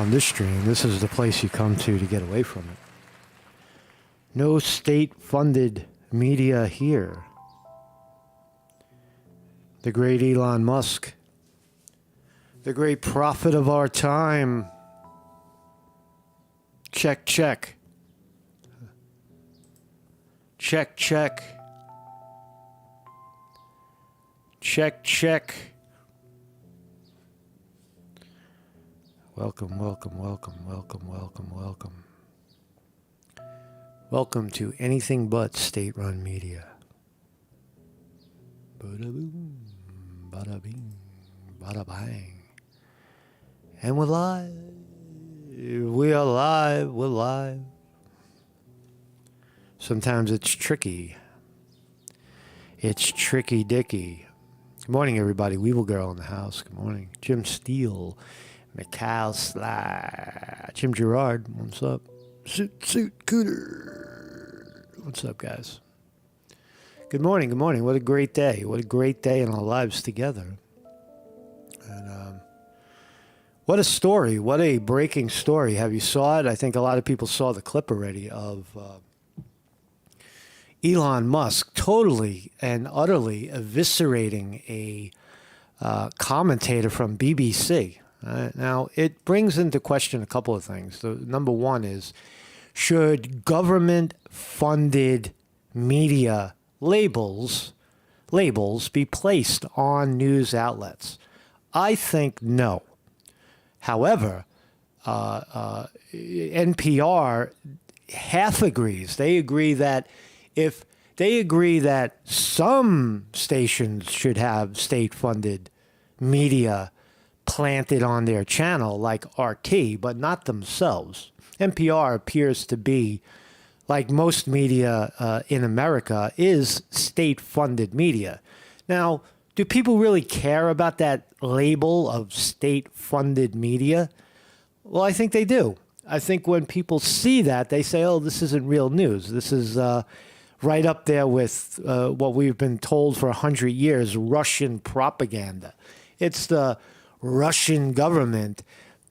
on this stream, this is the place you come to get away from it. No state-funded media here. The great Elon Musk, the great prophet of our time. Check, check. Check, check. Check, check. Welcome, welcome, welcome, welcome, welcome, welcome. Welcome to anything but state-run media. Bada-boom, bada-bing, bada-bang. And we're live. We are live. We're live. Sometimes it's tricky. It's tricky dicky. Good morning, everybody. Weevil Girl in the house. Good morning. Jim Steele. Mikhail Sly. Jim Gerard. What's up? Suit Cooter. What's up, guys? Good morning. Good morning. What a great day. What a great day in our lives together. And what a story. What a breaking story. Have you saw it? I think a lot of people saw the clip already of Elon Musk totally and utterly eviscerating a commentator from BBC. Now, it brings into question a couple of things. The number one is, should government-funded media labels be placed on news outlets? I think no. However, NPR half agrees. They agree that some stations should have state-funded media planted on their channel, like RT, but not themselves. NPR appears to be, like most media in America, is state-funded media. Now, do people really care about that label of state-funded media? Well, I think they do. I think when people see that, they say, oh, this isn't real news. This is right up there with what we've been told for 100 years, Russian propaganda. It's the Russian government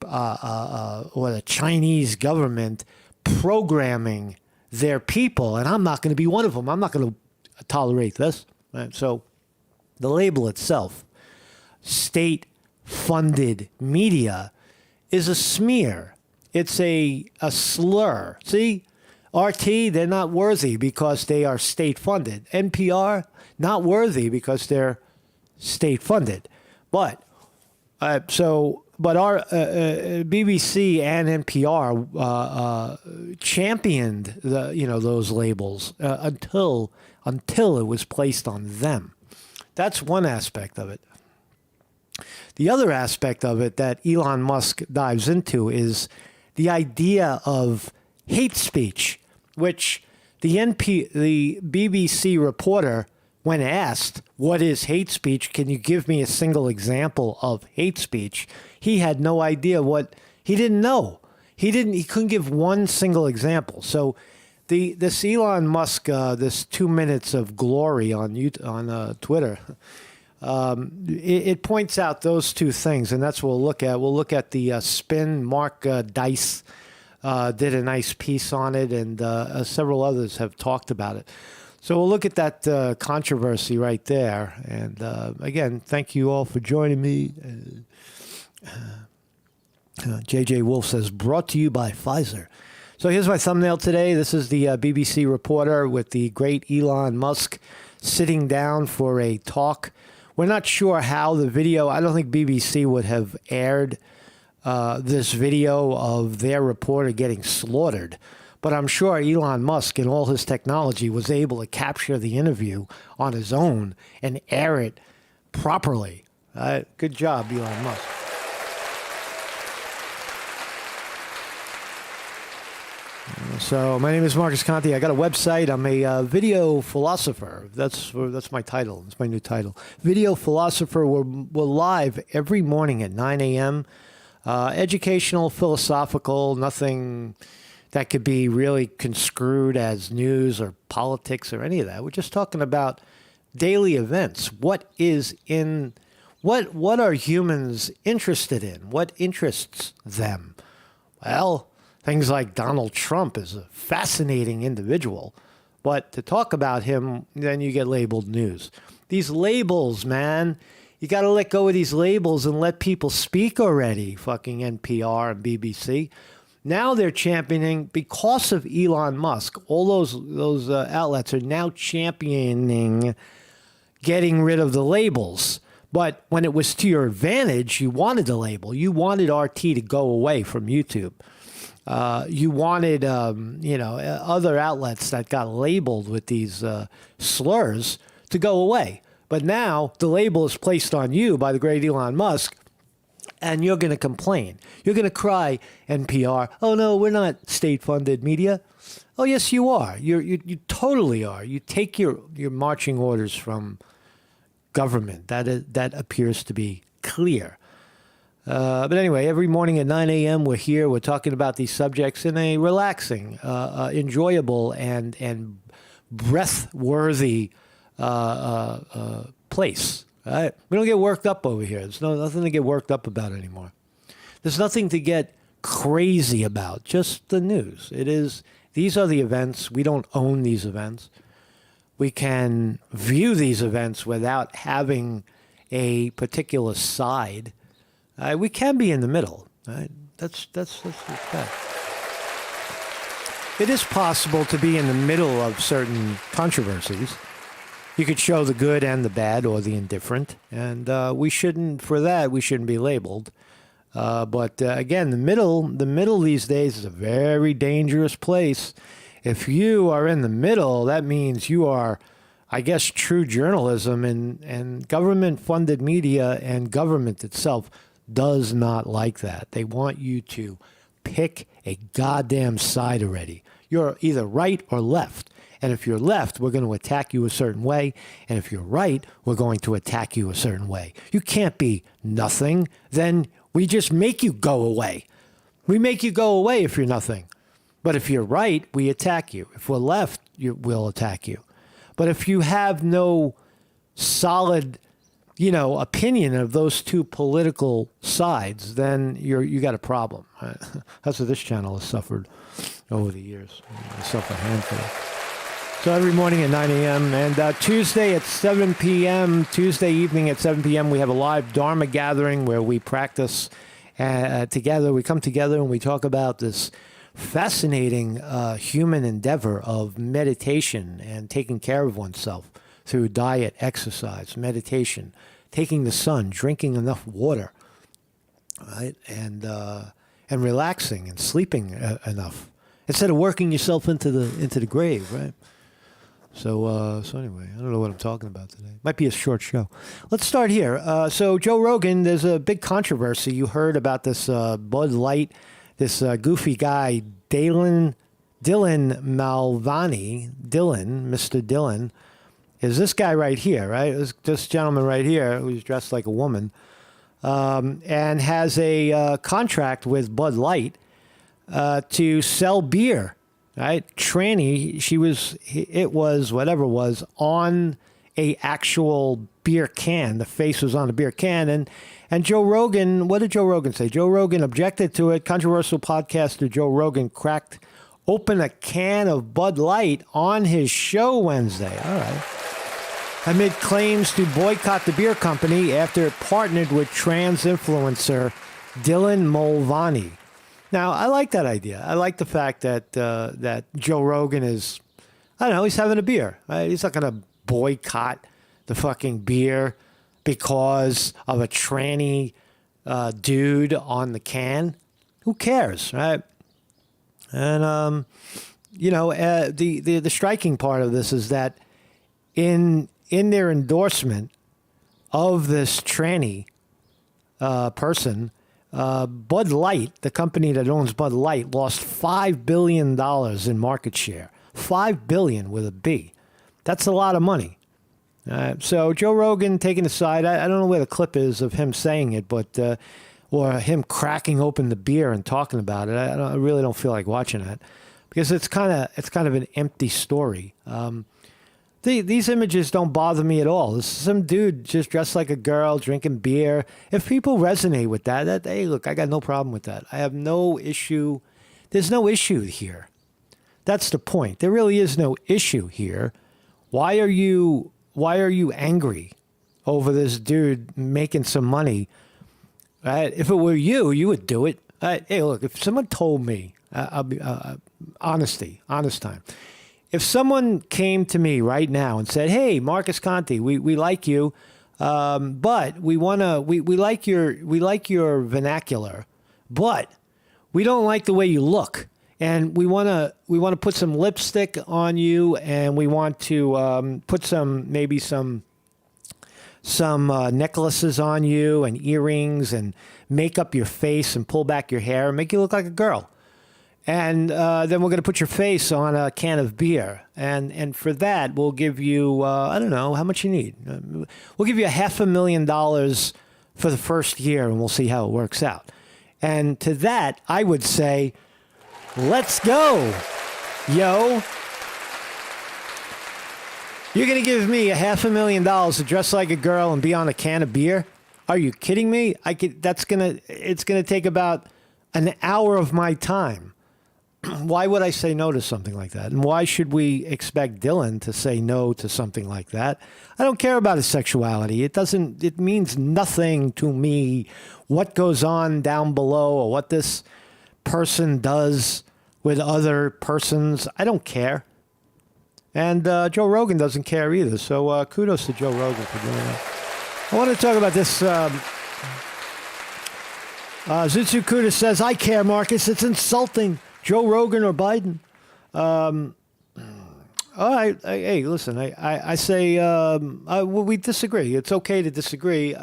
or the Chinese government programming their people, and I'm not going to be one of them. I'm not going to tolerate this. Right? So the label itself, state-funded media, is a smear. It's a slur. See, RT, they're not worthy because they are state-funded. NPR, not worthy because they're state-funded. But our BBC and NPR championed those labels until it was placed on them. That's one aspect of it. The other aspect of it that Elon Musk dives into is the idea of hate speech, which the BBC reporter, when asked, what is hate speech? Can you give me a single example of hate speech? He had no idea he didn't know. He couldn't give one single example. So this Elon Musk, this 2 minutes of glory on Twitter, it points out those two things, and that's what we'll look at. We'll look at the spin. Mark Dice did a nice piece on it, and several others have talked about it. So we'll look at that controversy right there. And again, thank you all for joining me. JJ Wolf says, brought to you by Pfizer. So here's my thumbnail today. This is the BBC reporter with the great Elon Musk sitting down for a talk. We're not sure how the video, I don't think BBC would have aired this video of their reporter getting slaughtered. But I'm sure Elon Musk, in all his technology, was able to capture the interview on his own and air it properly. Good job, Elon Musk. So my name is Marcus Conte. I got a website. I'm a video philosopher. That's my title. That's my new title. Video philosopher. We're live every morning at 9 a.m. Educational, philosophical, nothing that could be really construed as news or politics or any of that. We're just talking about daily events. What are humans interested in? What interests them? Well, things like Donald Trump is a fascinating individual. But to talk about him, then you get labeled news. These labels, man. You got to let go of these labels and let people speak already, fucking NPR and BBC. Now they're championing, because of Elon Musk, all those outlets are now championing getting rid of the labels. But when it was to your advantage, you wanted the label. You wanted RT to go away from YouTube. You wanted, other outlets that got labeled with these slurs to go away. But now the label is placed on you by the great Elon Musk, and you're going to complain. You're going to cry, NPR, oh, no, we're not state-funded media. Oh, yes, you are. You totally are. You take your marching orders from government. That appears to be clear. But anyway, every morning at 9 a.m., we're here. We're talking about these subjects in a relaxing, enjoyable, and breath-worthy place. Right? We don't get worked up over here. There's nothing to get worked up about anymore. There's nothing to get crazy about. Just the news. These are the events. We don't own these events. We can view these events without having a particular side. We can be in the middle. Right? That's that. It is possible to be in the middle of certain controversies. You could show the good and the bad, or the indifferent, and we shouldn't be labeled. But again, the middle these days is a very dangerous place. If you are in the middle, that means you are, I guess, true journalism, and government-funded media and government itself does not like that. They want you to pick a goddamn side already. You're either right or left. And if you're left, we're going to attack you a certain way. And if you're right, we're going to attack you a certain way. You can't be nothing. Then we just make you go away. We make you go away if you're nothing. But if you're right, we attack you. If we're left, we'll attack you. But if you have no solid, opinion of those two political sides, then you got a problem. Right? That's what this channel has suffered over the years. Myself a handful. So every morning at 9 a.m. and Tuesday at 7 p.m., Tuesday evening at 7 p.m., we have a live Dharma gathering where we practice together. We come together and we talk about this fascinating human endeavor of meditation and taking care of oneself through diet, exercise, meditation, taking the sun, drinking enough water, right, and relaxing and sleeping enough instead of working yourself into the grave, right? So anyway, I don't know what I'm talking about today. Might be a short show. Let's start here. So Joe Rogan, there's a big controversy. You heard about this Bud Light, this goofy guy, Dylan Mulvaney. Mr. Dylan, is this guy right here, right? This gentleman right here who's dressed like a woman, and has a contract with Bud Light to sell beer. Right, tranny. It was whatever was on a actual beer can. The face was on a beer can, and Joe Rogan. What did Joe Rogan say? Joe Rogan objected to it. Controversial podcaster Joe Rogan cracked open a can of Bud Light on his show Wednesday. All right, amid claims to boycott the beer company after it partnered with trans influencer Dylan Mulvaney. Now, I like that idea. I like the fact that Joe Rogan is, I don't know, he's having a beer. Right? He's not going to boycott the fucking beer because of a tranny dude on the can. Who cares, right? And, the striking part of this is that in their endorsement of this tranny person, Bud Light, the company that owns Bud Light, lost $5 billion in market share. $5 billion with a B. That's a lot of money. So Joe Rogan taking a side. I don't know where the clip is of him saying it, but or him cracking open the beer and talking about it. I really don't feel like watching that because it's kind of an empty story. These images don't bother me at all. This is some dude just dressed like a girl, drinking beer. If people resonate with that, hey, look, I got no problem with that. I have no issue. There's no issue here. That's the point. There really is no issue here. Why are you angry over this dude making some money? Right? If it were you, you would do it. Hey, look, if someone told me, I'll be honest time. If someone came to me right now and said, "Hey, Marcus Conte, we like you, but we like your vernacular, but we don't like the way you look, and we want to put some lipstick on you, and we want to put some necklaces on you and earrings and make up your face and pull back your hair and make you look like a girl. And then we're going to put your face on a can of beer. And for that, we'll give you, I don't know how much you need. We'll give you $500,000 for the first year, and we'll see how it works out." And to that, I would say, let's go, yo. You're going to give me $500,000 to dress like a girl and be on a can of beer? Are you kidding me? It's going to take about an hour of my time. Why would I say no to something like that? And why should we expect Dylan to say no to something like that? I don't care about his sexuality. It means nothing to me what goes on down below or what this person does with other persons. I don't care. And Joe Rogan doesn't care either. So kudos to Joe Rogan for doing that. I want to talk about this. Zutsu Kuda says, "I care, Marcus. It's insulting. Joe Rogan or Biden." All right. Hey, listen, I say we disagree. It's okay to disagree.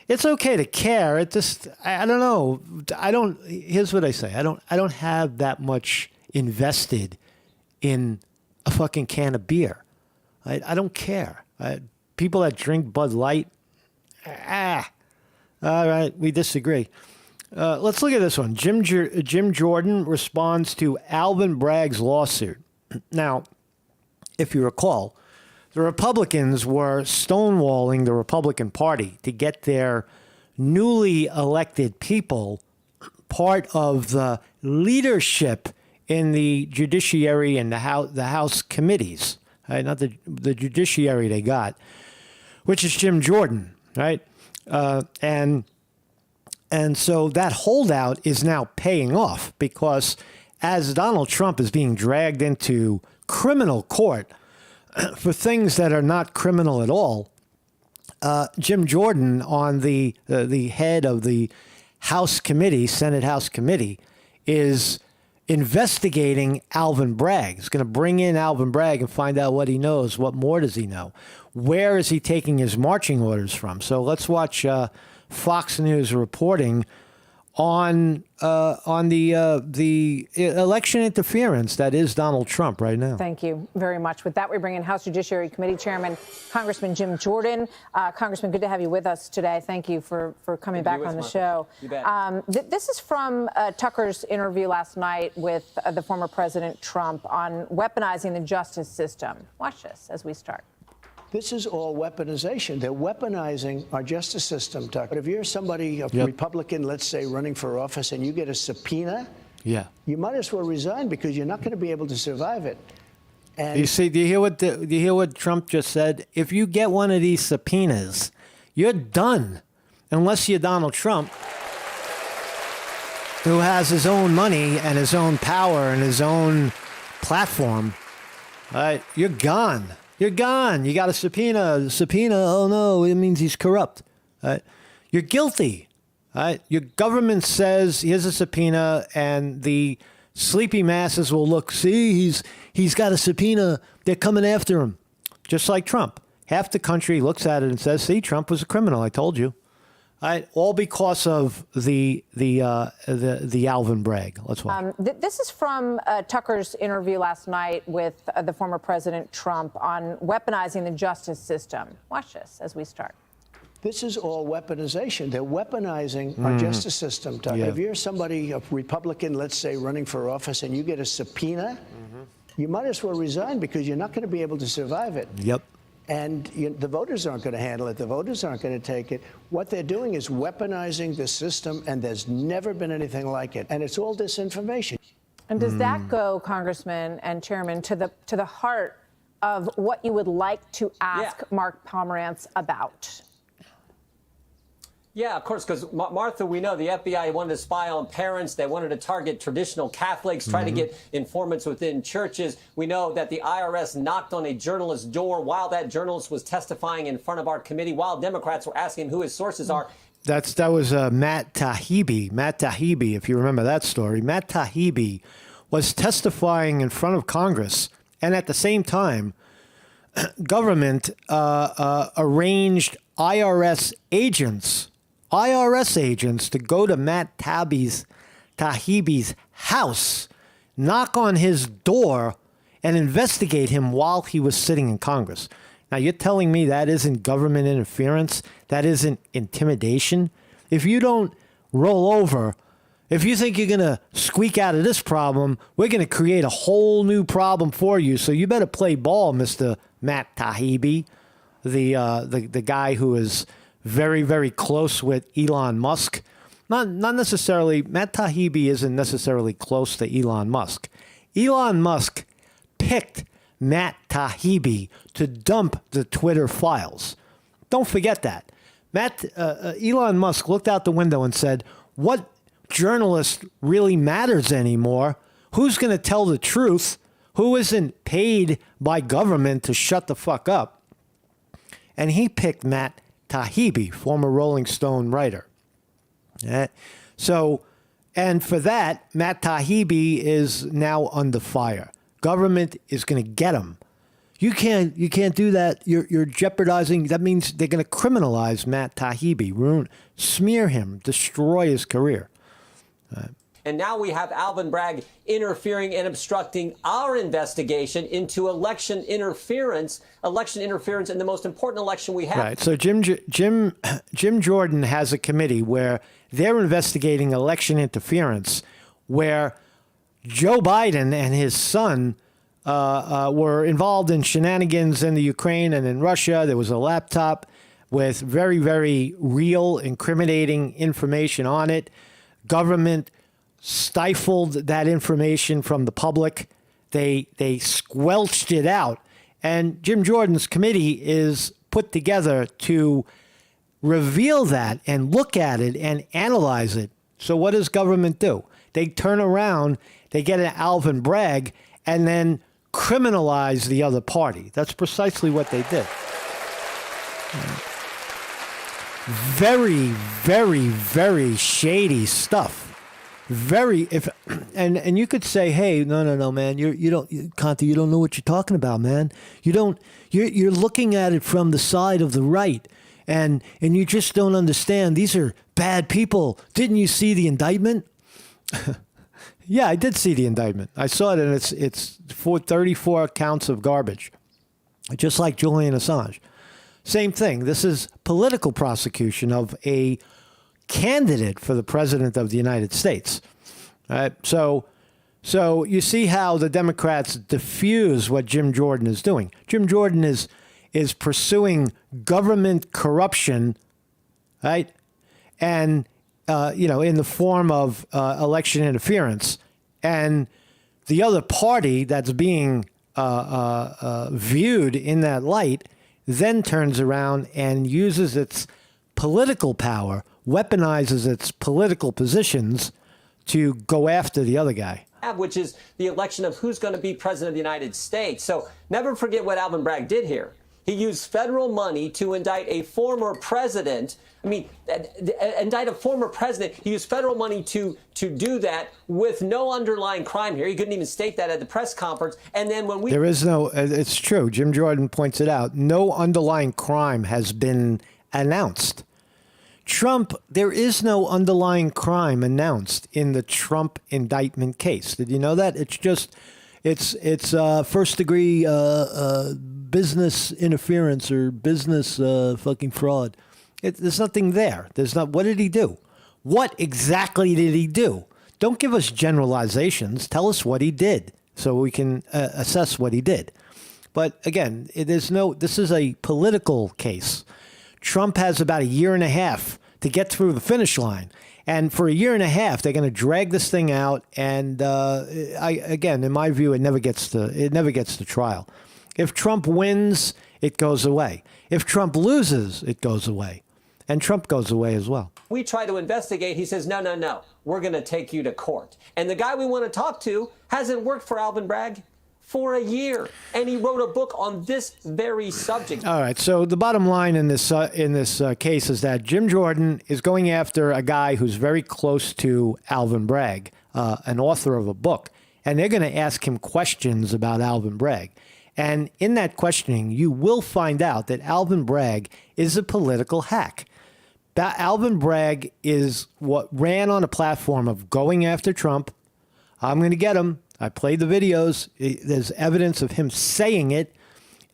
It's okay to care. It just, I don't know. Here's what I say. I don't have that much invested in a fucking can of beer. I don't care. People that drink Bud Light, all right, we disagree. Let's look at this one. Jim Jordan responds to Alvin Bragg's lawsuit. Now, if you recall, the Republicans were stonewalling the Republican Party to get their newly elected people part of the leadership in the judiciary and the House committees. Right? Not the judiciary they got, which is Jim Jordan, right? And so that holdout is now paying off because as Donald Trump is being dragged into criminal court for things that are not criminal at all, Jim Jordan, on the head of the House committee, Senate House committee, is investigating Alvin Bragg. He's going to bring in Alvin Bragg and find out what he knows. What more does he know? Where is he taking his marching orders from? So let's watch Fox News reporting on the election interference that is Donald Trump right now. Thank you very much. With that, we bring in House Judiciary Committee Chairman Congressman Jim Jordan. Congressman, good to have you with us today. Thank you for coming back on the show. You bet. This is from Tucker's interview last night with the former President Trump on weaponizing the justice system. Watch this as we start. This is all weaponization. They're weaponizing our justice system, Tucker. But if you're somebody, a Republican, let's say, running for office, and you get a subpoena, you might as well resign because you're not going to be able to survive it. And you see, do you hear what Trump just said? If you get one of these subpoenas, you're done, unless you're Donald Trump, who has his own money and his own power and his own platform. All right, you're gone. You're gone. You got a subpoena. Oh, no, it means he's corrupt. Right? You're guilty. Right? Your government says, here's a subpoena, and the sleepy masses will look, see, he's got a subpoena. They're coming after him. Just like Trump. Half the country looks at it and says, see, Trump was a criminal. I told you. Right? All because of the Alvin Bragg. Let's watch. This is from Tucker's interview last night with the former President Trump on weaponizing the justice system. Watch this as we start. this is all weaponization. They're weaponizing our justice system, Tucker. If you're somebody, a Republican, let's say, running for office, and you get a subpoena, you might as well resign because you're not going to be able to survive it. Yep. And the voters aren't going to handle it. The voters aren't going to take it. What they're doing is weaponizing the system, and there's never been anything like it. And it's all disinformation. And does that go, Congressman and Chairman, to the heart of what you would like to ask Mark Pomerantz about? Yeah, of course, because Martha, we know the FBI wanted to spy on parents. They wanted to target traditional Catholics, try to get informants within churches. We know that the IRS knocked on a journalist's door while that journalist was testifying in front of our committee, while Democrats were asking who his sources are. That was Matt Taibbi. Matt Taibbi, if you remember that story. Matt Taibbi was testifying in front of Congress, and at the same time, government arranged IRS agents to go to Matt Taibbi's house, knock on his door, and investigate him while he was sitting in Congress. Now, you're telling me that isn't government interference? That isn't intimidation? If you don't roll over, if you think you're going to squeak out of this problem, we're going to create a whole new problem for you. So you better play ball, Mr. Matt Taibbi, the guy who is very, very close with Elon Musk. Not necessarily, Matt Taibbi isn't necessarily close to Elon Musk. Elon Musk picked Matt Taibbi to dump the Twitter files. Don't forget that. Elon Musk looked out the window and said, what journalist really matters anymore? Who's going to tell the truth? Who isn't paid by government to shut the fuck up? And he picked Matt Taibbi, former Rolling Stone writer. So, and for that, Matt Taibbi is now under fire. Government is going to get him. You can't do that. You're jeopardizing. That means they're going to criminalize Matt Taibbi, smear him, destroy his career. And now we have Alvin Bragg interfering and obstructing our investigation into election interference in the most important election we have. Right. So Jim Jordan has a committee where they're investigating election interference, where Joe Biden and his son were involved in shenanigans in the Ukraine and in Russia. There was a laptop with very, very real, incriminating information on it. Government stifled that information from the public. They squelched it out. And Jim Jordan's committee is put together to reveal that and look at it and analyze it. So what does government do? They turn around, they get an Alvin Bragg, and then criminalize the other party. That's precisely what they did. Very, very, very shady stuff. And you could say, hey, no, man, you don't, Conte, you don't know what you're talking about, man. You're looking at it from the side of the right, and you just don't understand. These are bad people. Didn't you see the indictment? Yeah, I did see the indictment. I saw it, and it's 34 counts of garbage, just like Julian Assange. Same thing. This is political prosecution of a candidate for the president of the United States. Right? So you see how the Democrats diffuse what Jim Jordan is doing. Jim Jordan is pursuing government corruption, right? And in the form of election interference, and the other party that's being viewed in that light then turns around and uses its political power, weaponizes its political positions to go after the other guy. Which is the election of who's going to be president of the United States. So never forget what Alvin Bragg did here. He used federal money to indict a former president. Indict a former president. He used federal money to do that with no underlying crime here. He couldn't even state that at the press conference. And then when there is no, it's true. Jim Jordan points it out. No underlying crime has been announced. Trump, there is no underlying crime announced in the Trump indictment case. Did you know that? It's just, it's first degree business interference or business fucking fraud. There's nothing there. There's not. What did he do? What exactly did he do? Don't give us generalizations. Tell us what he did. so we can assess what he did. But again, this is a political case. Trump has about a year and a half to get through the finish line. And for a year and a half, they're going to drag this thing out. And again, in my view, it never gets to trial. If Trump wins, it goes away. If Trump loses, it goes away. And Trump goes away as well. We try to investigate. He says, no. We're going to take you to court. And the guy we want to talk to hasn't worked for Alvin Bragg for a year. And he wrote a book on this very subject. All right. So the bottom line in this case is that Jim Jordan is going after a guy who's very close to Alvin Bragg, an author of a book. And they're going to ask him questions about Alvin Bragg. And in that questioning, you will find out that Alvin Bragg is a political hack. Alvin Bragg is what ran on a platform of going after Trump. I'm going to get him. I played the videos. There's evidence of him saying it.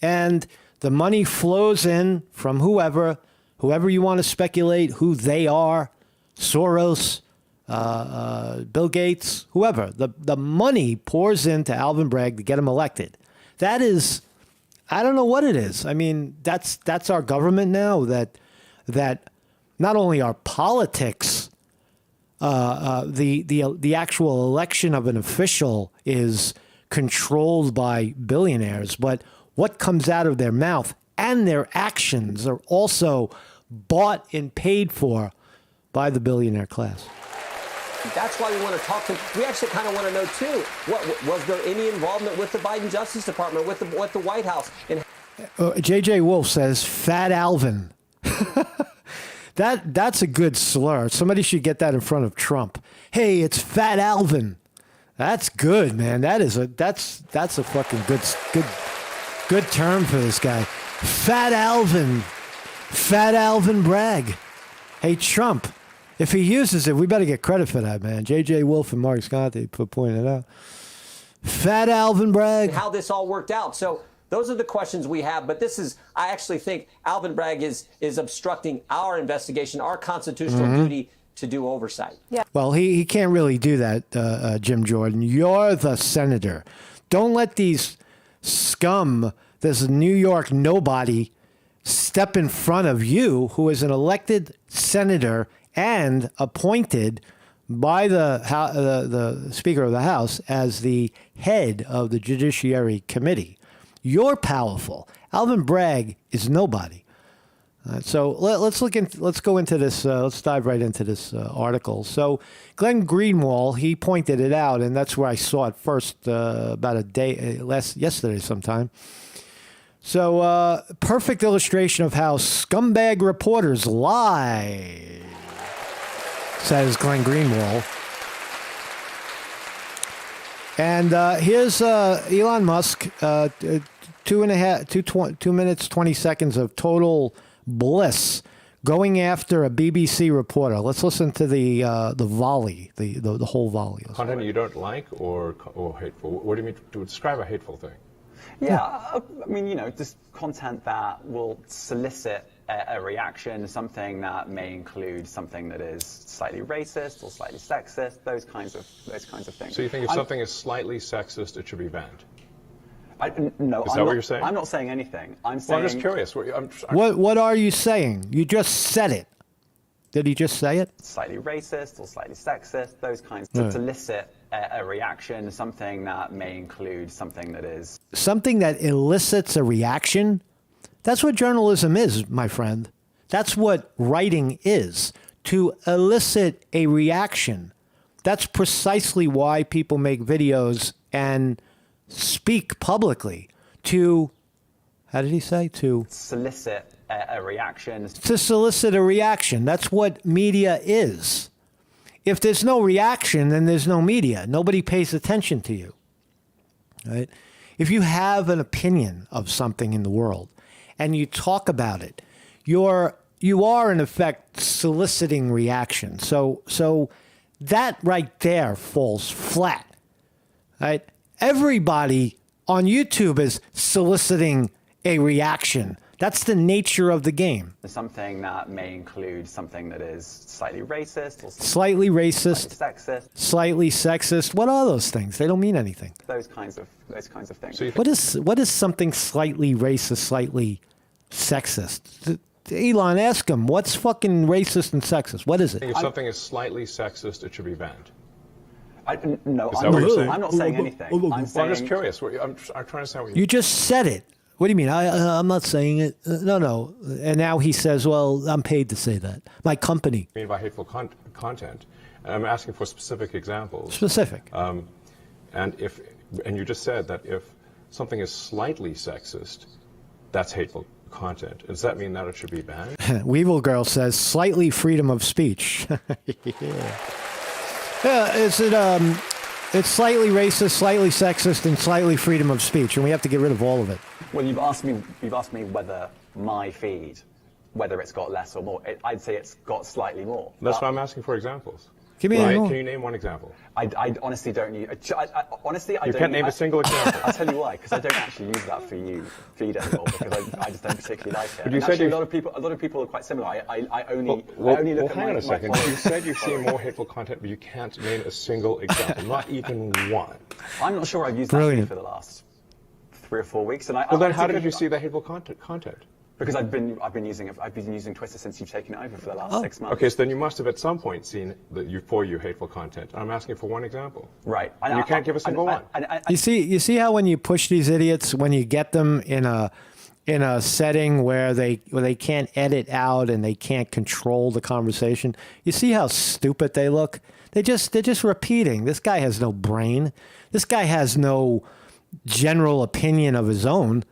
And the money flows in from whoever you want to speculate who they are, Soros, Bill Gates, whoever. The money pours into Alvin Bragg to get him elected. That is, I don't know what it is. I mean, that's our government now, that not only our politics, the actual election of an official is controlled by billionaires, but what comes out of their mouth and their actions are also bought and paid for by the billionaire class. That's why we want to talk to him. We actually kind of want to know, too, was there any involvement with the Biden Justice Department, with the White House? J.J. Wolf says, Fat Alvin. That's a good slur. Somebody should get that in front of Trump. Hey, it's Fat Alvin. That's good, man. That's a fucking good term for this guy. Fat Alvin. Fat Alvin Bragg. Hey, Trump, if he uses it, we better get credit for that, man. J.J. Wolf and Mark Scott, they pointed out. Fat Alvin Bragg. How this all worked out. So those are the questions we have. But I actually think Alvin Bragg is obstructing our investigation, our constitutional duty to do oversight. Yeah. Well, he can't really do that, Jim Jordan. You're the senator. Don't let these scum, this New York nobody, step in front of you, who is an elected senator and appointed by the Speaker of the House as the head of the Judiciary Committee. You're powerful. Alvin Bragg is nobody. So let's go into this. Let's dive right into this article. So Glenn Greenwald, he pointed it out, and that's where I saw it first about yesterday sometime. So perfect illustration of how scumbag reporters lie, says Glenn Greenwald. And here's Elon Musk, 2 minutes, 20 seconds of total bliss going after a BBC reporter. Let's listen to the volley, the whole volley. Content you don't like or hateful? What do you mean to describe a hateful thing? Yeah, I mean, just content that will solicit a reaction, something that may include something that is slightly racist or slightly sexist, those kinds of things. So you think if something is slightly sexist, it should be banned? No, is that what you're saying? I'm not saying anything. I'm saying. Well, I'm just curious. What are you saying? You just said it. Did he just say it? Slightly racist or slightly sexist, those kinds to solicit a reaction, something that may include something that is. Something that elicits a reaction? That's what journalism is, my friend. That's what writing is, to elicit a reaction. That's precisely why people make videos and speak publicly to, how did he say? To solicit a reaction. To solicit a reaction. That's what media is. If there's no reaction, then there's no media. Nobody pays attention to you. Right? If you have an opinion of something in the world and you talk about it, you are in effect soliciting reaction. So that right there falls flat. Right? Everybody on YouTube is soliciting a reaction. That's the nature of the game. Something that may include something that is slightly racist, or Slightly racist, slightly sexist. Slightly sexist. What are those things? They don't mean anything. Those kinds of things. So What is something slightly racist, slightly sexist? Elon, ask him, what's fucking racist and sexist? What is it? if something is slightly sexist, it should be banned. No, Is that what you're saying? I'm not saying anything. I'm just curious. I'm trying to understand what You just said it. What do you mean? I'm not saying it. No. And now he says, well, I'm paid to say that. My company. mean by hateful content. And I'm asking for specific examples. Specific. And you just said that if something is slightly sexist, that's hateful content. Does that mean that it should be banned? Weevil Girl says, slightly freedom of speech. It's slightly racist, slightly sexist, and slightly freedom of speech, and we have to get rid of all of it. Well, you've asked me whether my feed, whether it's got less or more. I'd say it's got slightly more. That's why I'm asking for examples. Give me Can you name one example? I honestly don't use. Honestly, I You don't. can't name a single example. I'll tell you why. Because I don't actually use that for you feed anymore. Because I just don't particularly like it. But you And said actually, you- a lot of people are quite similar. I only Well, look at hang on my a second. followers. You said you've seen more hateful content, but you can't name a single example, not even one. I'm not sure I've used that Brilliant. feed for the last 3 or 4 weeks. And Well, then how did you see the hateful content? Because I've been using Twitter since you've taken it over for the last 6 months. Okay, so then you must have at some point seen you hateful content. I'm asking for one example. Right. And you can't give a single one. You see how when you push these idiots, when you get them in a setting where they can't edit out and they can't control the conversation, you see how stupid they look? They're just repeating. This guy has no brain. This guy has no general opinion of his own.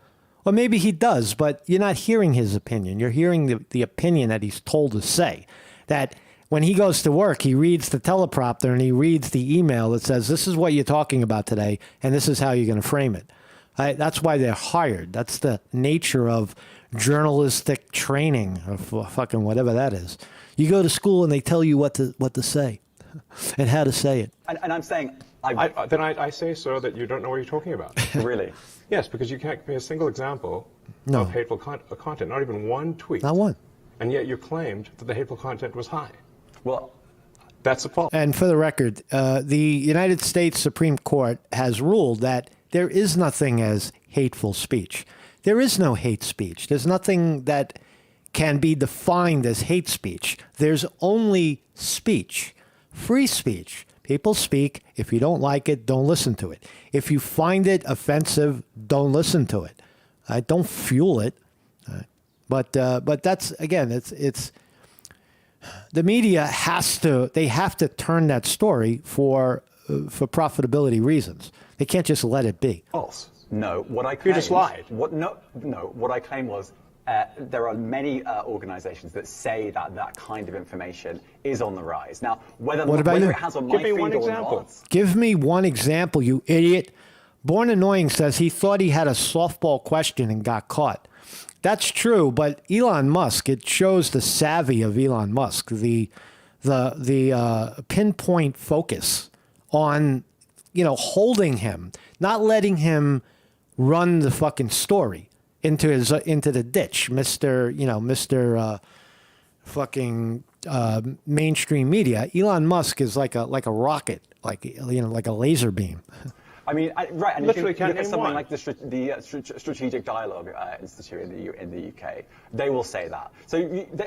Or maybe he does, but you're not hearing his opinion. You're hearing the opinion that he's told to say. That when he goes to work, he reads the teleprompter and he reads the email that says, this is what you're talking about today, and this is how you're going to frame it. That's why they're hired. That's the nature of journalistic training, or fucking whatever that is. You go to school and they tell you what to say and how to say it. And I'm saying... Then I say, sir, that you don't know what you're talking about. Really? Yes, because you can't give me a single example of hateful content, not even one tweet. Not one. And yet you claimed that the hateful content was high. Well, that's a fault. And for the record, the United States Supreme Court has ruled that there is nothing as hateful speech. There is no hate speech. There's nothing that can be defined as hate speech. There's only speech, free speech. People speak. If you don't like it, don't listen to it. If you find it offensive, don't listen to it. Don't fuel it. But that's, again, it's the media have to turn that story for profitability reasons. They can't just let it be. False. No, what I claimed... You just lied. What I claimed was there are many organizations that say that kind of information is on the rise. Now, whether it has on my feed or not... Give me one example, you idiot. Born Annoying says he thought he had a softball question and got caught. That's true, but Elon Musk, it shows the savvy of Elon Musk, the pinpoint focus on, holding him, not letting him run the fucking story into the ditch, Mr. Fucking mainstream media. Elon Musk is like a rocket, like a laser beam. I mean, right, and literally if you look at something like the Strategic Dialogue Institute in the UK, they will say that. So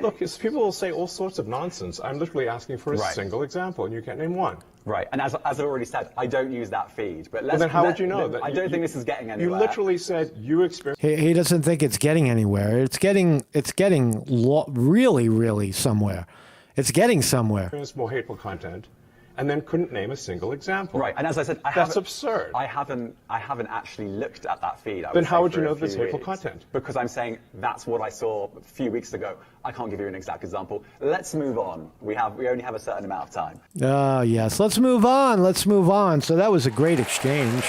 look, people will say all sorts of nonsense. I'm literally asking for a single example, and you can't name one. Right, and as I've already said, I don't use that feed. But then how would you know that? I don't think this is getting anywhere. You literally said you experienced. He doesn't think it's getting anywhere. It's getting really, really somewhere. It's getting somewhere. More hateful content, and then couldn't name a single example. Right, and as I said, that's absurd. I haven't actually looked at that feed. Then how would you know there's hateful content? Because I'm saying that's what I saw a few weeks ago. I can't give you an exact example. Let's move on. We only have a certain amount of time. Yes. Let's move on. So that was a great exchange.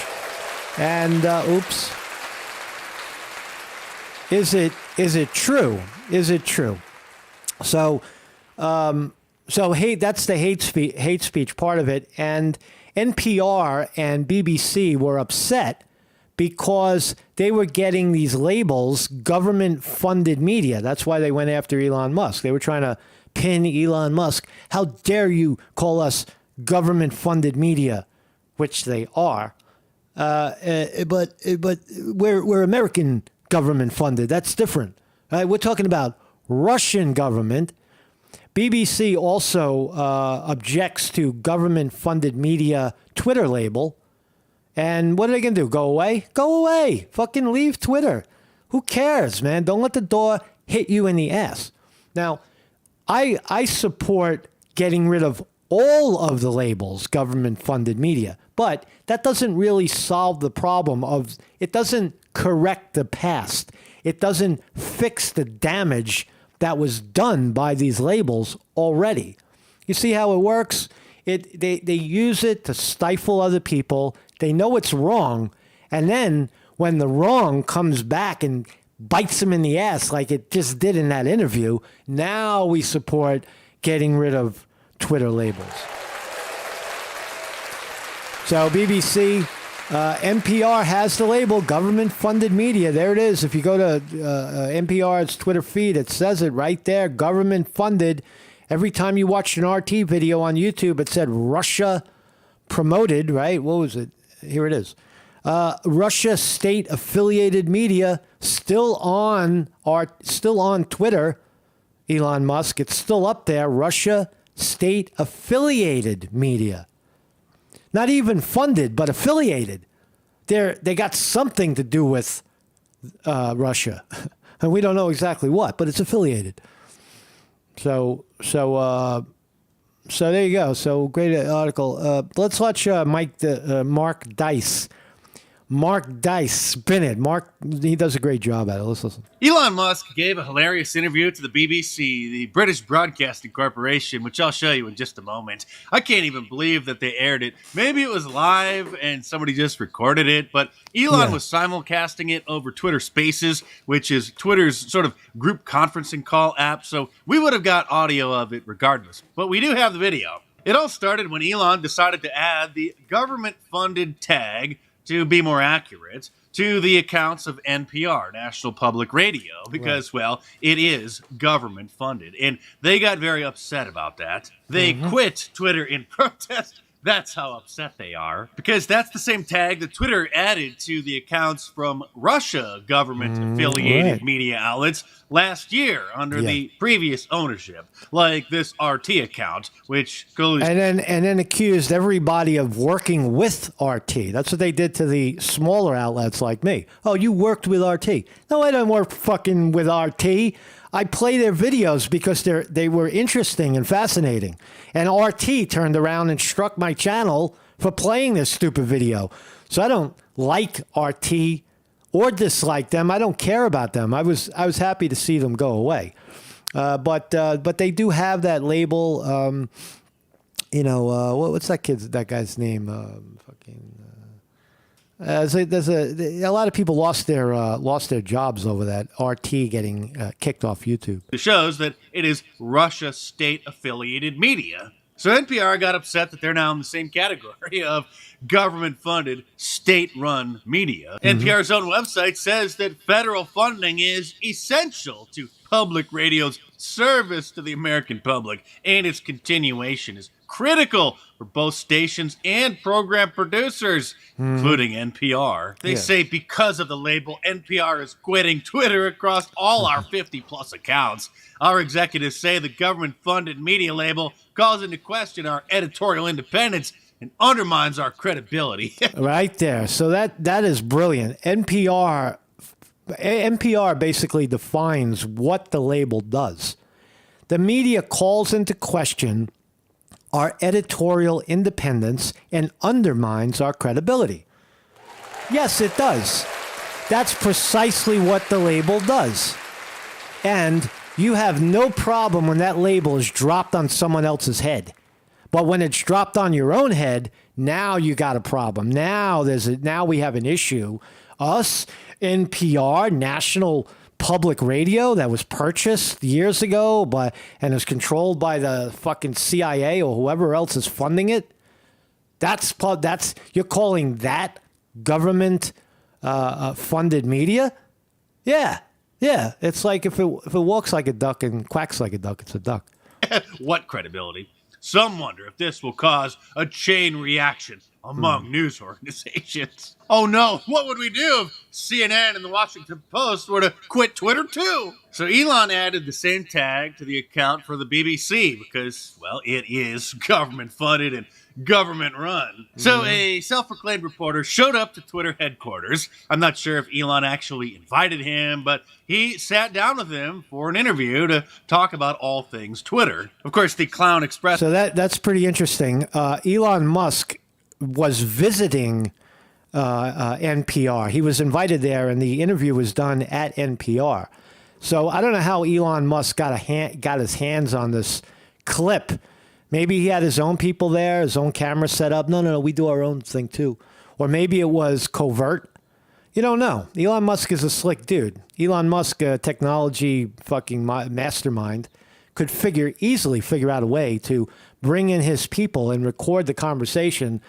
And oops. Is it true? So that's the hate speech part of it. And NPR and BBC were upset because they were getting these labels, government-funded media. That's why they went after Elon Musk. They were trying to pin Elon Musk. How dare you call us government-funded media, which they are. But we're American government-funded. That's different. Right? We're talking about Russian government. BBC also objects to government-funded media Twitter label. And what are they going to do? Go away? Go away. Fucking leave Twitter. Who cares, man? Don't let the door hit you in the ass. Now, I support getting rid of all of the labels, government-funded media. But that doesn't really solve the problem of, it doesn't correct the past. It doesn't fix the damage that was done by these labels already. You see how it works? They use it to stifle other people. They know it's wrong. And then when the wrong comes back and bites them in the ass like it just did in that interview, now we support getting rid of Twitter labels. So BBC, NPR has the label government-funded media. There it is. If you go to NPR's Twitter feed, it says it right there, government-funded. Every time you watched an RT video on YouTube, it said Russia promoted, right? What was it? Here it is. Russia state-affiliated media, still on Twitter, Elon Musk. It's still up there, Russia state-affiliated media. Not even funded, but affiliated. They got something to do with Russia. And we don't know exactly what, but it's affiliated. So there you go. So great article. Let's watch Mark Dice. Mark Dice, spin it. Mark, he does a great job at it. Let's listen. Elon Musk gave a hilarious interview to the BBC, the British Broadcasting Corporation, which I'll show you in just a moment. I can't even believe that they aired it. Maybe it was live and somebody just recorded it, but Elon was simulcasting it over Twitter Spaces, which is Twitter's sort of group conferencing call app, so we would have got audio of it regardless. But we do have the video. It all started when Elon decided to add the government-funded tag, to be more accurate, to the accounts of NPR, National Public Radio, because, well, it is government funded. And they got very upset about that. They quit Twitter in protest. That's how upset they are, because that's the same tag that Twitter added to the accounts from Russia government-affiliated media outlets last year under the previous ownership, like this RT account, which goes and then accused everybody of working with RT. That's what they did to the smaller outlets like me. Oh, you worked with RT? No, I don't work fucking with RT. I play their videos because they were interesting and fascinating. And RT turned around and struck my channel for playing this stupid video. So I don't like RT or dislike them. I don't care about them. I was happy to see them go away. But they do have that label. What's that guy's name? There's a lot of people lost their jobs over that RT getting kicked off YouTube. It shows that it is Russia state-affiliated media. So NPR got upset that they're now in the same category of government-funded, state-run media. NPR's own website says that federal funding is essential to public radio's service to the American public, and its continuation is critical for both stations and program producers, including NPR. They say because of the label, NPR is quitting Twitter across all our 50-plus accounts. Our executives say the government-funded media label calls into question our editorial independence and undermines our credibility. Right there. So that is brilliant. NPR basically defines what the label does. The media calls into question our editorial independence and undermines our credibility. Yes, it does. That's precisely what the label does. And you have no problem when that label is dropped on someone else's head. But when it's dropped on your own head, now you got a problem. Now we have an issue. Us, NPR, National Public Radio, that was purchased years ago and is controlled by the fucking CIA or whoever else is funding it. You're calling that government funded media? Yeah. It's like if it walks like a duck and quacks like a duck, it's a duck. What credibility? Some wonder if this will cause a chain reaction among news organizations. Oh no, what would we do if CNN and the Washington Post were to quit Twitter too? So Elon added the same tag to the account for the BBC because, well, it is government funded and government run. So a self-proclaimed reporter showed up to Twitter headquarters. I'm not sure if Elon actually invited him, but he sat down with him for an interview to talk about all things Twitter. Of course, the clown expressed... So that's pretty interesting. Elon Musk was visiting NPR. He was invited there, and the interview was done at NPR. So I don't know how Elon Musk got his hands on this clip. Maybe he had his own people there, his own camera set up. No, we do our own thing too. Or maybe it was covert. You don't know. Elon Musk is a slick dude. Elon Musk, a technology fucking mastermind, could easily figure out a way to bring in his people and record the conversation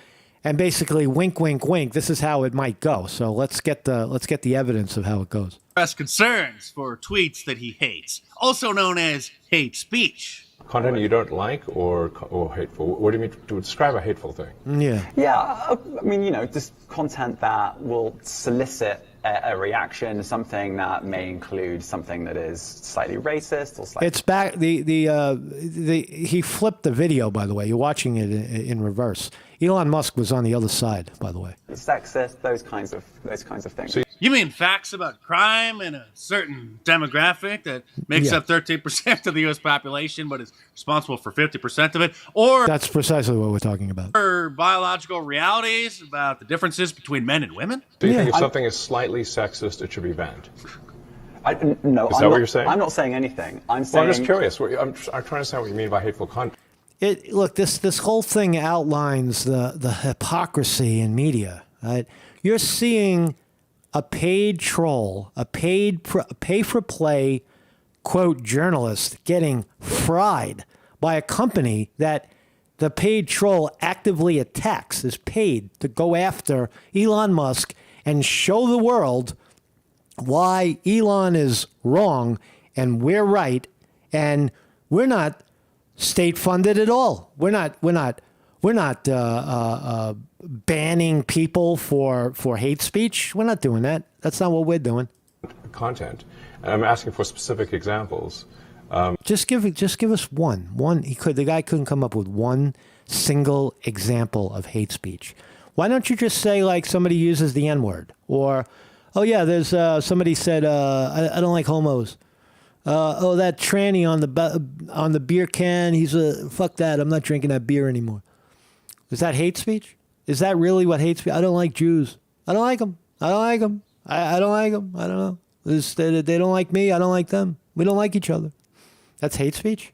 and basically wink, wink, wink. This is how it might go. So let's get the evidence of how it goes. Expressed concerns for tweets that he hates, also known as hate speech. Content you don't like or hateful? What do you mean to describe a hateful thing? Yeah, I mean, just content that will solicit a reaction, something that may include something that is slightly racist or slightly... It's back, he flipped the video, by the way. You're watching it in reverse. Elon Musk was on the other side, by the way. Sexist, those kinds of things. You mean facts about crime in a certain demographic that makes up 13% of the U.S. population, but is responsible for 50% of it? Or that's precisely what we're talking about. Or biological realities about the differences between men and women? Do you think if something is slightly sexist, it should be banned? No. Is that what you're saying? I'm not saying anything. I'm just curious. I'm trying to understand what you mean by hateful content. Look, this whole thing outlines the hypocrisy in media. Right? You're seeing a paid troll, a pay-for-play, quote, journalist getting fried by a company that the paid troll actively attacks, is paid to go after Elon Musk and show the world why Elon is wrong and we're right, and we're not state-funded at all. We're not banning people for hate speech. We're not doing that. That's not what we're doing. Content. And I'm asking for specific examples. Just give us one. The guy couldn't come up with one single example of hate speech. Why don't you just say, like, somebody uses the N-word, or, oh yeah, there's somebody said I don't like homos. That tranny on the beer can, he's fuck that. I'm not drinking that beer anymore. Is that hate speech? Is that really what hate speech? I don't like Jews. I don't like them. I don't like them. I don't like them. I don't know. They don't like me. I don't like them. We don't like each other. That's hate speech?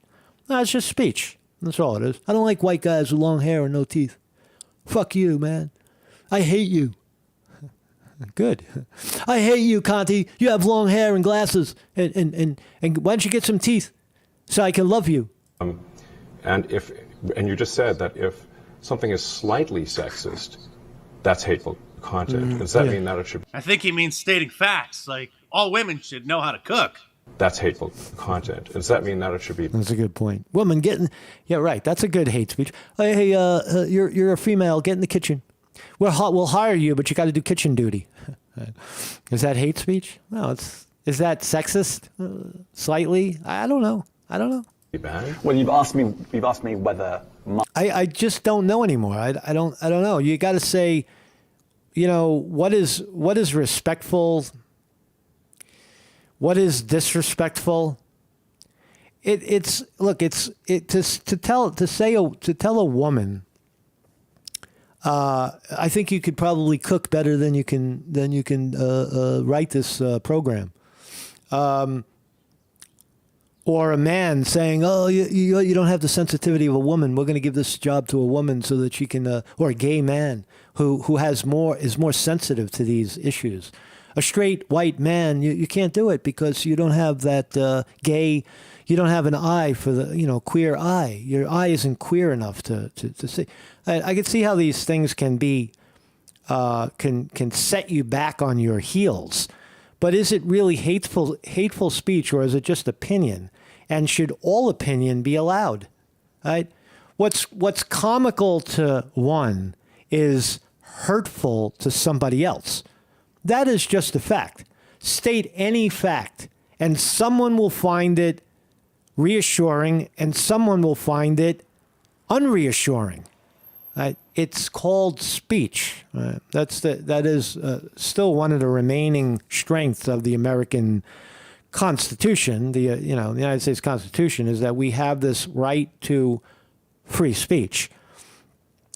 No, it's just speech. That's all it is. I don't like white guys with long hair and no teeth. Fuck you, man. I hate you. Good. I hate you, Conti. You have long hair and glasses. And why don't you get some teeth so I can love you? And you just said that if something is slightly sexist, that's hateful content. Does that mean that it should... I think he means stating facts, like all women should know how to cook. That's hateful content. Does that mean that it should be... That's a good point. Woman getting... Yeah, right. That's a good hate speech. Hey, you're a female. Get in the kitchen. We'll hire you, but you got to do kitchen duty. Is that hate speech? No, is that sexist? Slightly? I don't know. Well, you've asked me whether... I just don't know anymore. I don't know. You got to say, what is respectful? What is disrespectful? To tell a woman. I think you could probably cook better than you can write this program. Or a man saying, "Oh, you don't have the sensitivity of a woman. We're going to give this job to a woman so that she can," or a gay man who is more sensitive to these issues. A straight white man, you can't do it because you don't have that gay. You don't have an eye for the queer eye. Your eye isn't queer enough to see. I can see how these things can be can set you back on your heels. But is it really hateful speech, or is it just opinion? And should all opinion be allowed? Right? What's comical to one is hurtful to somebody else. That is just a fact. State any fact, and someone will find it reassuring, and someone will find it unreassuring. It's called speech. That is still one of the remaining strengths of the American Constitution. The United States Constitution is that we have this right to free speech.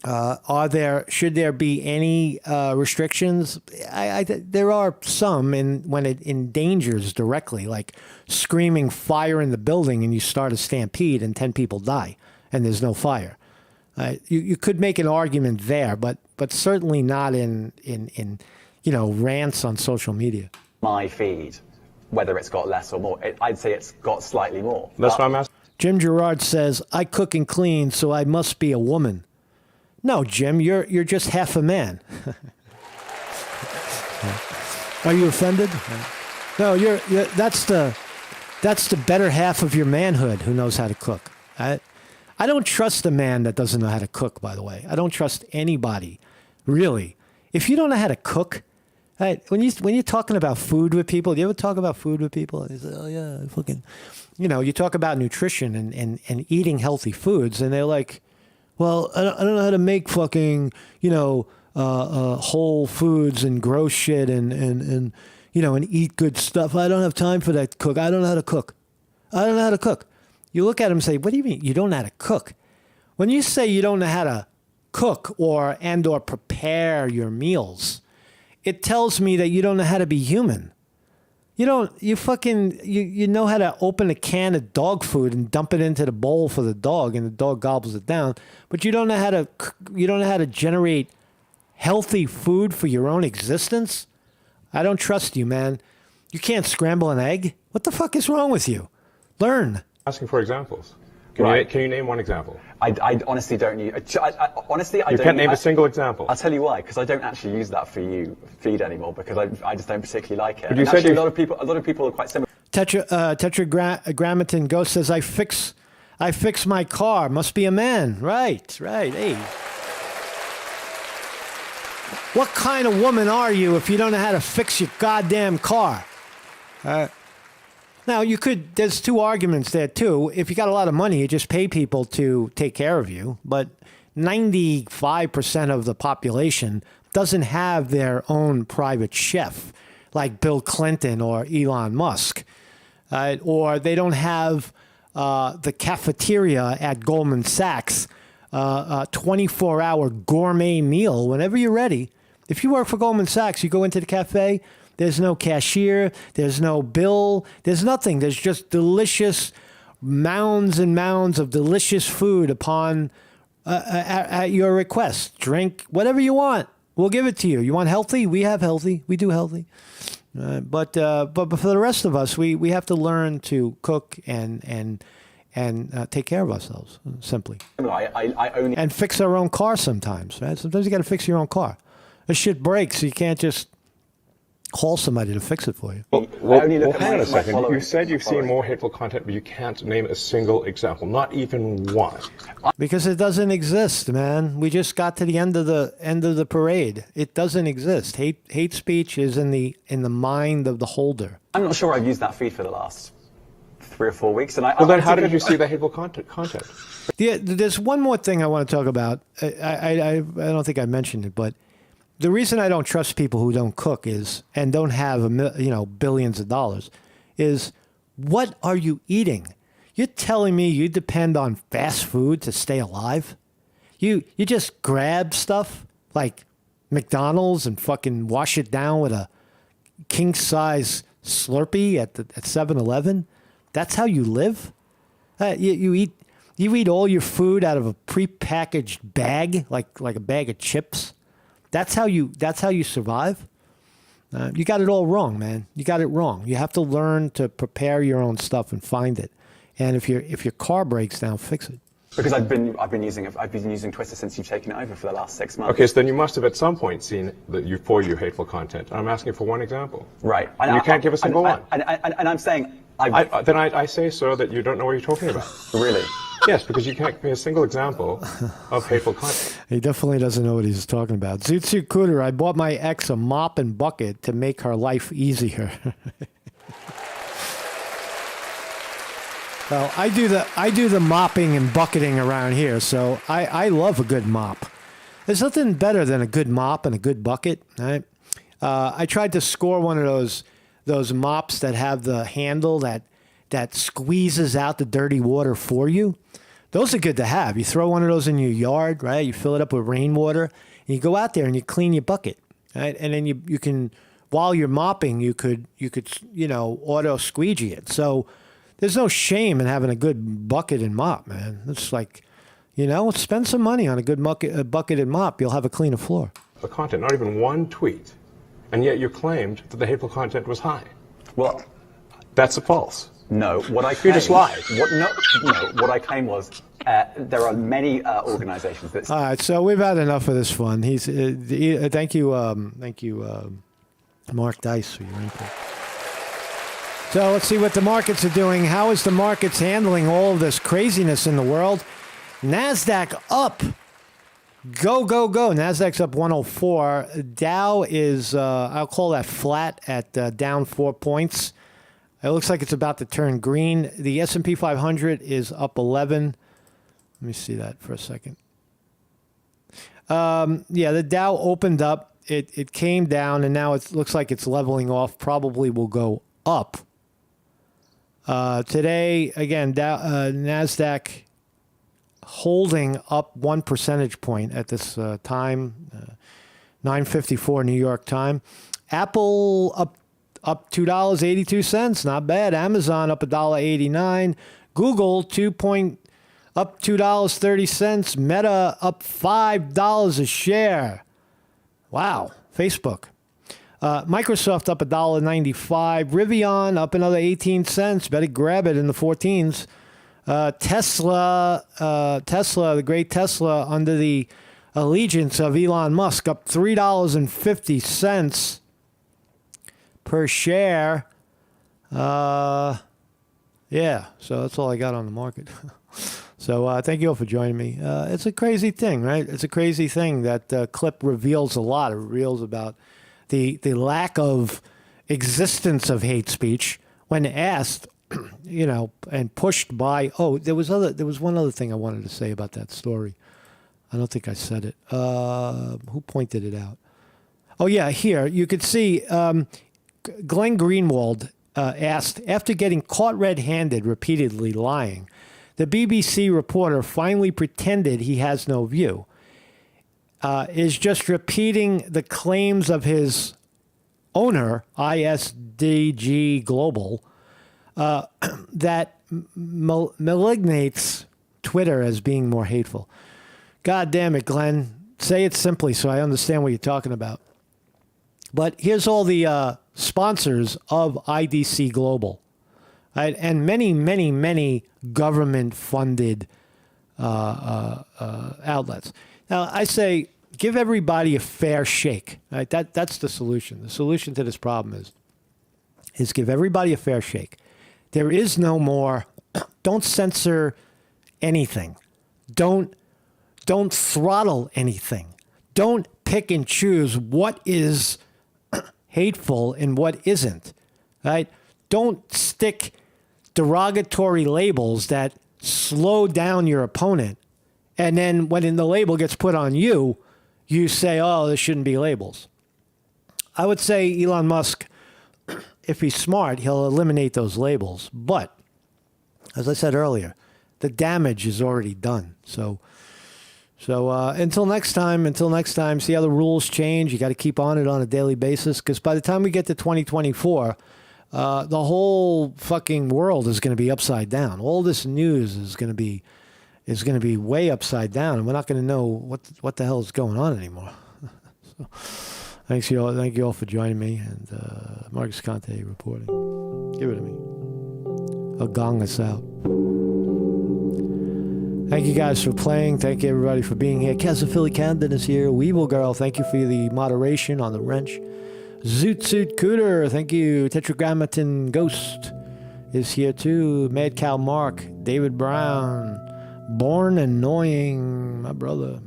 Should there be any restrictions? There are some, when it endangers directly, like screaming fire in the building and you start a stampede and 10 people die and there's no fire. You could make an argument there, but certainly not in rants on social media. My feed, whether it's got less or more, I'd say it's got slightly more. That's what I'm asking. Jim Gerard says, "I cook and clean, so I must be a woman." No, Jim, you're just half a man. Are you offended? No, you're that's the better half of your manhood who knows how to cook. I don't trust a man that doesn't know how to cook, by the way. I don't trust anybody, really. If you don't know how to cook, when you're talking about food with people, do you ever talk about food with people? They say, "Oh yeah, fucking," you talk about nutrition and eating healthy foods, and they're like, "Well, I don't know how to make fucking, whole foods and gross shit and eat good stuff. I don't have time for that. Cook. I don't know how to cook. I don't know how to cook." You look at him and say, "What do you mean you don't know how to cook?" When you say you don't know how to cook or prepare your meals, it tells me that you don't know how to be human. You know how to open a can of dog food and dump it into the bowl for the dog, and the dog gobbles it down, but you don't know how to generate healthy food for your own existence. I don't trust you, man. You can't scramble an egg. What the fuck is wrong with you? Learn. Asking for examples. Right. Can you name one example? I honestly don't use. Honestly, I You don't. can't name a single example. I'll tell you why. Because I don't actually use that feed anymore. Because I just don't particularly like it. But you and said actually, a lot of people are quite similar. Tetragrammaton Ghost says, I fix my car. Must be a man. Right. Hey. What kind of woman are you if you don't know how to fix your goddamn car? Now, there's two arguments there, too. If you got a lot of money, you just pay people to take care of you. But 95% of the population doesn't have their own private chef, like Bill Clinton or Elon Musk. Or they don't have the cafeteria at Goldman Sachs, 24-hour gourmet meal whenever you're ready. If you work for Goldman Sachs, you go into the cafe, there's no cashier, there's no bill, there's nothing. There's just delicious mounds and mounds of delicious food upon at your request. Drink whatever you want. We'll give it to you. You want healthy? We have healthy. We do healthy. But for the rest of us, we have to learn to cook and take care of ourselves, simply. And fix our own car sometimes, right? Sometimes you got to fix your own car. The shit breaks, so you can't just call somebody to fix it for you. Well, hang on a second. You said you've seen more hateful content, but you can't name a single example, not even one. Because it doesn't exist, man. We just got to the end of the parade. It doesn't exist. Hate speech is in the mind of the holder. I'm not sure I've used that feed for the last 3 or 4 weeks, and then how did you see the hateful content? Yeah, there's one more thing I want to talk about. I don't think I mentioned it, but the reason I don't trust people who don't cook and don't have billions of dollars is, what are you eating? You're telling me you depend on fast food to stay alive? You just grab stuff like McDonald's and fucking wash it down with a king size Slurpee at 7-Eleven? That's how you live? You eat all your food out of a prepackaged bag, like a bag of chips? That's how you survive. You got it all wrong, man. You got it wrong. You have to learn to prepare your own stuff and find it. And if your car breaks down, fix it. Because I've been using Twitter since you've taken it over for the last 6 months. Okay, so then you must have at some point seen that you hateful content. I'm asking for one example. Right. And you can't give a single one. And I'm saying I say, sir, that you don't know what you're talking about. Really? Yes, because you can't give me a single example of hateful content. He definitely doesn't know what he's talking about. Zootsuit Cooter, I bought my ex a mop and bucket to make her life easier. Well, I do the mopping and bucketing around here, so I love a good mop. There's nothing better than a good mop and a good bucket, right? I tried to score one of those mops that have the handle that squeezes out the dirty water for you. Those are good to have. You throw one of those in your yard, right? You fill it up with rainwater, and you go out there and you clean your bucket, right? And then you can, while you're mopping, you could auto squeegee it. So there's no shame in having a good bucket and mop, man. It's like, spend some money on a good bucket and mop. You'll have a cleaner floor. The content, not even one tweet, and yet you claimed that the hateful content was high. Well, that's false. No, what I claimed, you just lied. What I claimed was there are many organizations that. All right, so we've had enough of this fun. Thank you, Mark Dice, for your input. So let's see what the markets are doing. How is the markets handling all of this craziness in the world? NASDAQ up. Go, go, go. NASDAQ's up 104. Dow is, I'll call that flat at down 4 points. It looks like it's about to turn green. The S&P 500 is up 11. Let me see that for a second. The Dow opened up. It came down, and now it looks like it's leveling off. Probably will go up. Today, again, NASDAQ holding up 1 percentage point at this time, 9:54 New York time. Apple up $2.82, not bad. Amazon up $1.89. Google up $2.30. Meta up $5 a share. Wow. Facebook. Microsoft up $1.95. Rivian up another 18 cents. Better grab it in the 14s. Tesla, the great Tesla, under the allegiance of Elon Musk, up $3.50 per share. So that's all I got on the market. So thank you all for joining me. It's a crazy thing, right? It's a crazy thing. That clip reveals a lot. It reveals about the lack of existence of hate speech when asked, and pushed by. Oh, there was one other thing I wanted to say about that story. I don't think I said it. Who pointed it out? Oh yeah, here you could see Glenn Greenwald asked, after getting caught red-handed repeatedly lying, the BBC reporter finally pretended he has no view. Is just repeating the claims of his owner, ISDG Global, that malignates Twitter as being more hateful. God damn it, Glenn. Say it simply so I understand what you're talking about. But here's all the sponsors of IDC Global, right? And many, many, many government-funded outlets. Now, I say give everybody a fair shake. Right? That's the solution. The solution to this problem is give everybody a fair shake. There is no more. Don't censor anything. Don't throttle anything. Don't pick and choose what is hateful and what isn't. Right? Don't stick derogatory labels that slow down your opponent. And then when the label gets put on you, you say, oh, there shouldn't be labels. I would say Elon Musk, if he's smart, he'll eliminate those labels. But, as I said earlier, the damage is already done. So until next time, see how the rules change. You got to keep on it on a daily basis, because by the time we get to 2024, the whole fucking world is going to be upside down. All this news is going to be way upside down, and we're not going to know what the hell is going on anymore. So, thank you all for joining me, and Marcus Conte reporting. Give it to me. I'll gong us out. Thank you guys for playing. Thank you everybody for being here. Philly Camden is here. Weevil Girl, thank you for the moderation on the wrench. Zoot Suit Cooter, thank you. Tetragrammaton Ghost is here too. Mad Cow Mark, David Brown, Born Annoying, my brother.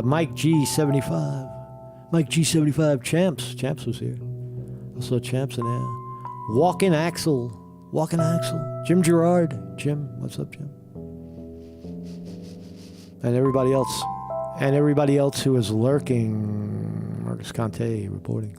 Mike G75. Mike G75, Champs was here. I saw Champs in there. Walking Axel. Jim Gerard. Jim, what's up, Jim? And everybody else who is lurking. Marcus Conte reporting.